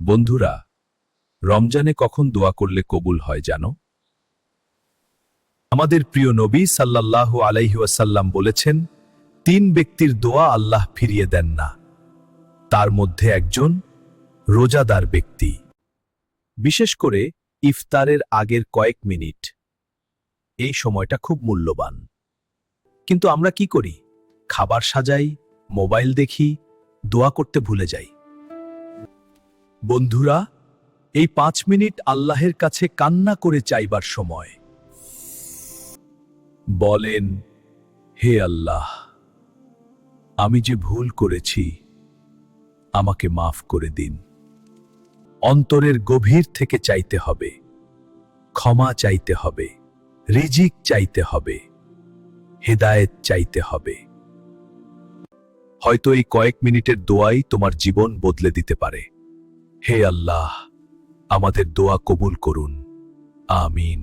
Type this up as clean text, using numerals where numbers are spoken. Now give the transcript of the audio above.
বন্ধুরা, রমজানে কখন দোয়া করলে কবুল হয় জানো? আমাদের প্রিয় নবী সাল্লাল্লাহু আলাইহি ওয়াসাল্লাম বলেছেন, 3 ব্যক্তির দোয়া আল্লাহ ফিরিয়ে দেন না। তার মধ্যে একজন রোজাদার ব্যক্তি। বিশেষ করে ইফতারের আগের কয়েক মিনিট। এই সময়টা খুব মূল্যবান। কিন্তু আমরা কি করি? খাবার সাজাই, মোবাইল দেখি, দোয়া করতে ভুলে যাই। বন্ধুরা, এই 5 মিনিট আল্লাহের কাছে কান্না করে চাইবার সময়। বলেন, হে আল্লাহ, আমি যে ভুল করেছি, আমাকে মাফ করে দিন। অন্তরের গভীর থেকে চাইতে হবে, ক্ষমা চাইতে হবে, রিজিক চাইতে হবে, হেদায়েত চাইতে হবে। হয়তো এই কয়েক মিনিটের দোয়াই তোমার জীবন বদলে দিতে পারে। হে আল্লাহ, আমাদের দোয়া কবুল করুন। আমিন।